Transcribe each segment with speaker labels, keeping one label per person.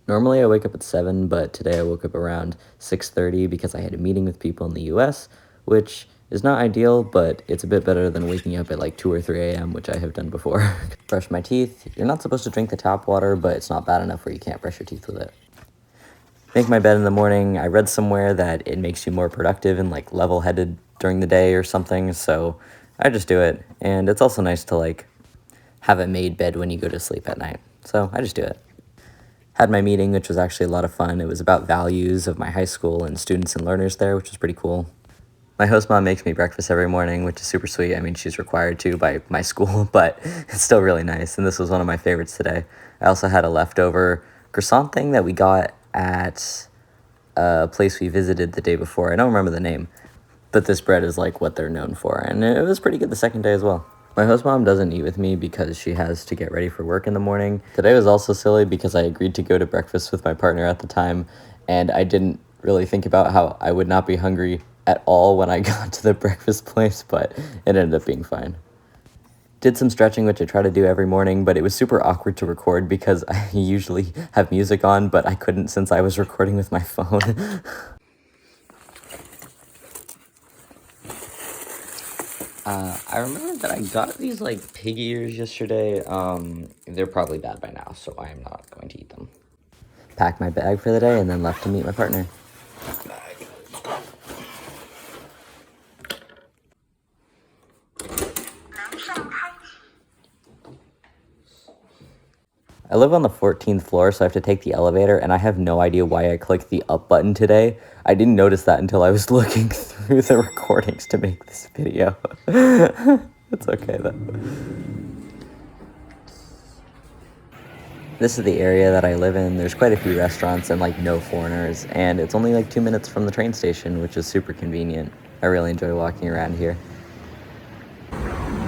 Speaker 1: Normally I wake up at 7, but today I woke up around 6:30 because I had a meeting with people in the US, which is not ideal, but it's a bit better than waking up at like 2 or 3 a.m., which I have done before. Brush my teeth. You're not supposed to drink the tap water, but it's not bad enough where you can't brush your teeth with it. Make my bed in the morning. I read somewhere that it makes you more productive and like level-headed during the day or something, so I just do it. And it's also nice to like have a made bed when you go to sleep at night, so I just do it. Had my meeting, which was actually a lot of fun. It was about values of my high school and students and learners there, which was pretty cool. My host mom makes me breakfast every morning, which is super sweet. I mean, she's required to by my school, but it's still really nice, and this was one of my favorites today. I also had a leftover croissant thing that we got at a place we visited the day before. I don't remember the name, but this bread is like what they're known for, and it was pretty good the second day as well. My host mom doesn't eat with me because she has to get ready for work in the morning. Today was also silly because I agreed to go to breakfast with my partner at the time, and I didn't really think about how I would not be hungry at all when I got to the breakfast place, but it ended up being fine. Did some stretching, which I try to do every morning, but it was super awkward to record because I usually have music on, but I couldn't since I was recording with my phone. I remember that I got these like pig ears yesterday. They're probably bad by now, so I am not going to eat them. Packed my bag for the day and then left to meet my partner. I live on the 14th floor, so I have to take the elevator, and I have no idea why I clicked the up button today. I didn't notice that until I was looking through the recordings to make this video. It's okay, though. This is the area that I live in. There's quite a few restaurants and, like, no foreigners, and it's only, like, 2 minutes from the train station, which is super convenient. I really enjoy walking around here.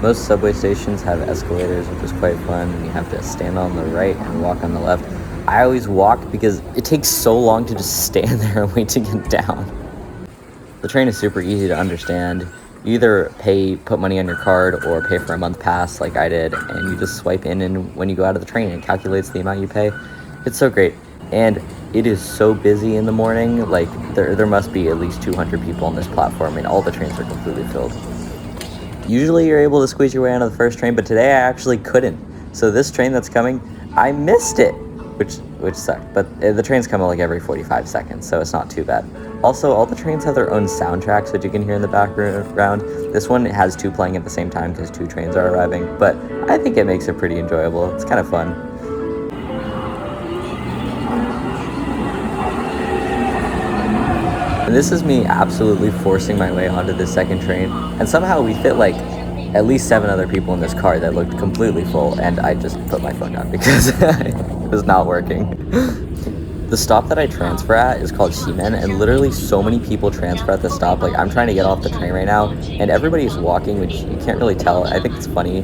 Speaker 1: Most subway stations have escalators, which is quite fun, and you have to stand on the right and walk on the left. I always walk because it takes so long to just stand there and wait to get down. The train is super easy to understand. You either put money on your card or pay for a month pass like I did, and you just swipe in, and when you go out of the train, it calculates the amount you pay. It's so great. And it is so busy in the morning, like there must be at least 200 people on this platform, and all the trains are completely filled. Usually you're able to squeeze your way onto the first train, but today I actually couldn't. So this train that's coming, I missed it, which sucked. But the trains come like every 45 seconds, so it's not too bad. Also, all the trains have their own soundtracks that you can hear in the background. This one has 2 playing at the same time because 2 trains are arriving, but I think it makes it pretty enjoyable. It's kind of fun. And this is me absolutely forcing my way onto the second train, and somehow we fit like at least 7 other people in this car that looked completely full, and I just put my phone down because it was not working. The stop that I transfer at is called Ximen, and literally so many people transfer at the stop. Like, I'm trying to get off the train right now, and everybody's walking, which you can't really tell. I think it's funny,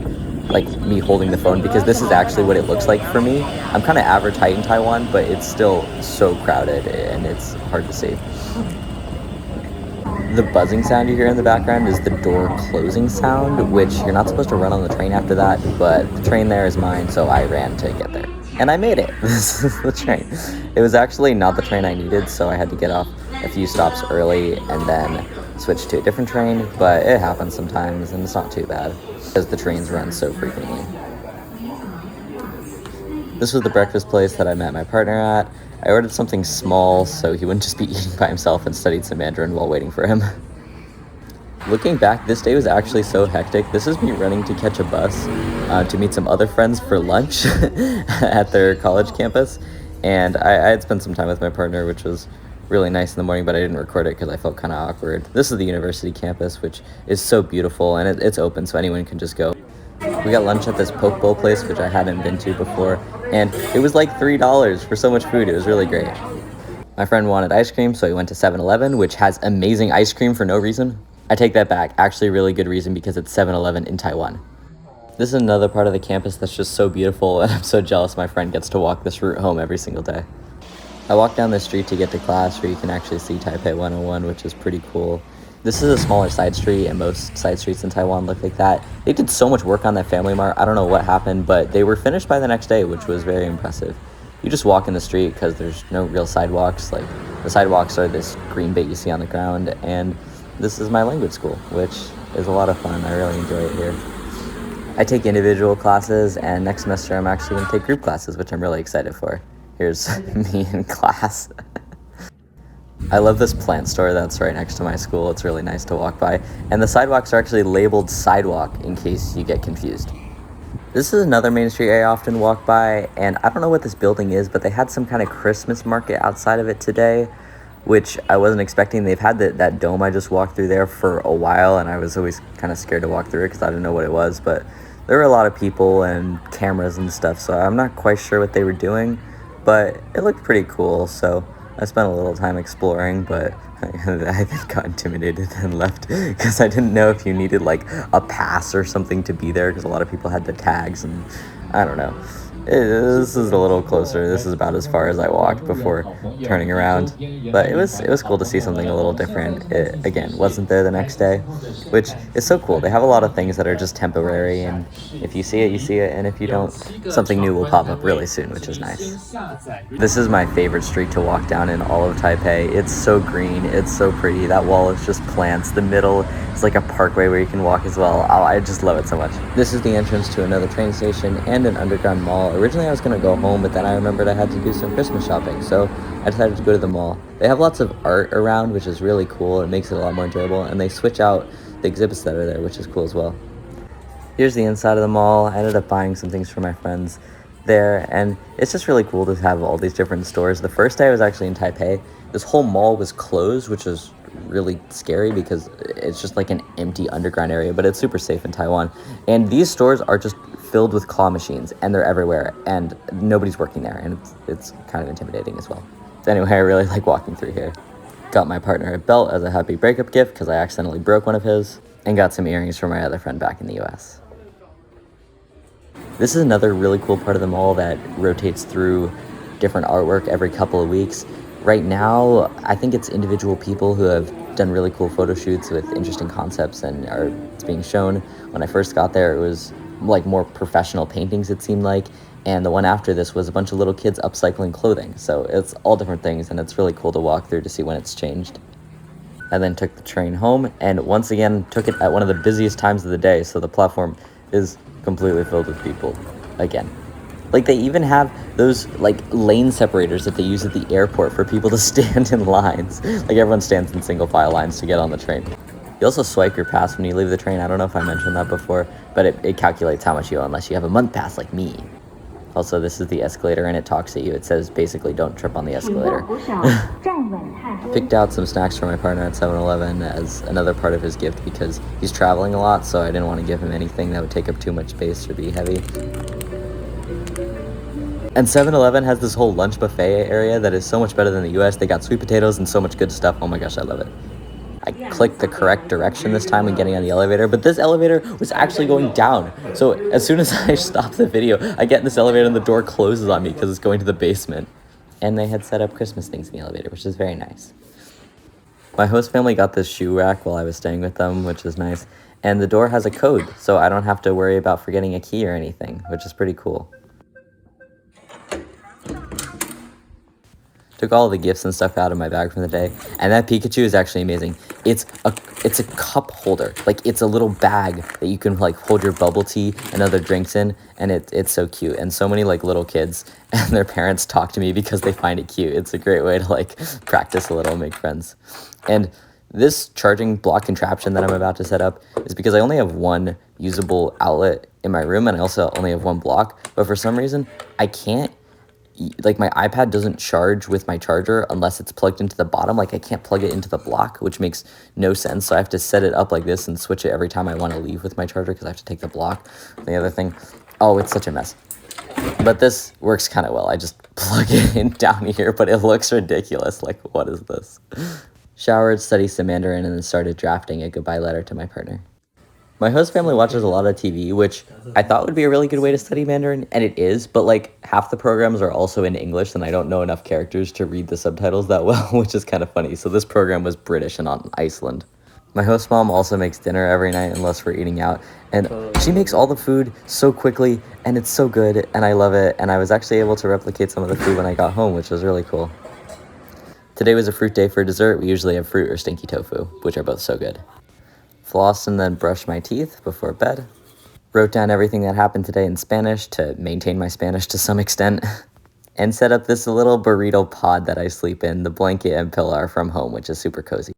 Speaker 1: like, me holding the phone, because this is actually what it looks like for me. I'm kind of average height in Taiwan, but it's still so crowded, and it's hard to see. The buzzing sound you hear in the background is the door closing sound, which you're not supposed to run on the train after that, but the train there is mine, so I ran to get there. And I made it. This is the train. It was actually not the train I needed, so I had to get off a few stops early and then switch to a different train, but it happens sometimes, and it's not too bad, because the trains run so frequently. This was the breakfast place that I met my partner at. I ordered something small so he wouldn't just be eating by himself, and studied some Mandarin while waiting for him. Looking back, this day was actually so hectic. This is me running to catch a bus to meet some other friends for lunch at their college campus. And I had spent some time with my partner, which was really nice in the morning, but I didn't record it because I felt kind of awkward. This is the university campus, which is so beautiful, and it's open so anyone can just go. We got lunch at this poke bowl place, which I hadn't been to before, and it was like $3 for so much food. It was really great. My friend wanted ice cream, so he went to 7-Eleven, which has amazing ice cream for no reason. I take that back. Actually, really good reason, because it's 7-Eleven in Taiwan. This is another part of the campus that's just so beautiful, and I'm so jealous my friend gets to walk this route home every single day. I walk down the street to get to class, where you can actually see Taipei 101, which is pretty cool. This is a smaller side street, and most side streets in Taiwan look like that. They did so much work on that Family Mart. I don't know what happened, but they were finished by the next day, which was very impressive. you just walk in the street because there's no real sidewalks. Like, the sidewalks are this green bit you see on the ground, and this is my language school, which is a lot of fun. I really enjoy it here. I take individual classes, and next semester I'm actually going to take group classes, which I'm really excited for. Here's me in class. I love this plant store that's right next to my school. It's really nice to walk by. And the sidewalks are actually labeled sidewalk in case you get confused. This is another main street I often walk by, and I don't know what this building is, but they had some kind of Christmas market outside of it today, which I wasn't expecting. They've had that dome I just walked through there for a while, and I was always kind of scared to walk through it because I didn't know what it was, but there were a lot of people and cameras and stuff, so I'm not quite sure what they were doing, but it looked pretty cool, so I spent a little time exploring, but I then got intimidated and left because I didn't know if you needed like a pass or something to be there, because a lot of people had the tags, and I don't know. This is a little closer. This is about as far as I walked before turning around, but it was cool to see something a little different. It, again, wasn't there the next day, which is so cool. They have a lot of things that are just temporary, and if you see it, you see it, and if you don't, something new will pop up really soon, which is nice. This is my favorite street to walk down in all of Taipei. It's so green, it's so pretty. That wall is just plants. The middle is like a parkway where you can walk as well. Oh, I just love it so much. This is the entrance to another train station and an underground mall. Originally I was going to go home, but then I remembered I had to do some Christmas shopping, so I decided to go to the mall. They have lots of art around, which is really cool. It makes it a lot more enjoyable, and they switch out the exhibits that are there, which is cool as well. Here's the inside of the mall. I ended up buying some things for my friends there, and it's just really cool to have all these different stores. The first day I was actually in Taipei, this whole mall was closed, which is really scary because it's just like an empty underground area, but it's super safe in Taiwan. And these stores are just filled with claw machines, and they're everywhere, and nobody's working there, and it's kind of intimidating as well. So anyway, I really like walking through here. Got my partner a belt as a happy breakup gift because I accidentally broke one of his, and got some earrings for my other friend back in the US. This is another really cool part of the mall that rotates through different artwork every couple of weeks. Right now, I think it's individual people who have done really cool photo shoots with interesting concepts and it's being shown. When I first got there, it was like more professional paintings, it seemed like, and the one after this was a bunch of little kids upcycling clothing. So it's all different things, and it's really cool to walk through to see when it's changed. I then took the train home, and once again took it at one of the busiest times of the day, so the platform is completely filled with people again. Like, they even have those like lane separators that they use at the airport for people to stand in lines. Like, everyone stands in single file lines to get on the train. You also swipe your pass when you leave the train. I don't know if I mentioned that before, but it calculates how much you owe unless you have a month pass like me. Also, this is the escalator, and it talks at you. It says basically don't trip on the escalator. Picked out some snacks for my partner at 7-Eleven as another part of his gift because he's traveling a lot, so I didn't want to give him anything that would take up too much space or be heavy. And 7-Eleven has this whole lunch buffet area that is so much better than the US. They got sweet potatoes and so much good stuff. Oh my gosh, I love it. I clicked the correct direction this time when getting on the elevator, but this elevator was actually going down. So as soon as I stop the video, I get in this elevator and the door closes on me because it's going to the basement. And they had set up Christmas things in the elevator, which is very nice. My host family got this shoe rack while I was staying with them, which is nice. And the door has a code, so I don't have to worry about forgetting a key or anything, which is pretty cool. Took all the gifts and stuff out of my bag from the day, and that Pikachu is actually amazing. It's a cup holder. Like, it's a little bag that you can like hold your bubble tea and other drinks in, and it's so cute. And so many like little kids and their parents talk to me because they find it cute. It's a great way to like practice a little, make friends. And this charging block contraption that I'm about to set up is because I only have one usable outlet in my room, and I also only have one block, but for some reason I can't, like, my iPad doesn't charge with my charger unless it's plugged into the bottom. Like, I can't plug it into the block, which makes no sense. So I have to set it up like this and switch it every time I want to leave with my charger because I have to take the block. The other thing, oh, it's such a mess. But this works kind of well. I just plug it in down here, but it looks ridiculous. Like, what is this? Showered, studied some Mandarin, and then started drafting a goodbye letter to my partner. My host family watches a lot of TV, which I thought would be a really good way to study Mandarin, and it is, but like half the programs are also in English, and I don't know enough characters to read the subtitles that well, which is kind of funny. So this program was British and on Iceland. My host mom also makes dinner every night unless we're eating out, and she makes all the food so quickly, and it's so good, and I love it, and I was actually able to replicate some of the food when I got home, which was really cool. Today was a fruit day for dessert. We usually have fruit or stinky tofu, which are both so good. Floss and then brush my teeth before bed. Wrote down everything that happened today in Spanish to maintain my Spanish to some extent. And set up this little burrito pod that I sleep in. The blanket and pillow are from home, which is super cozy.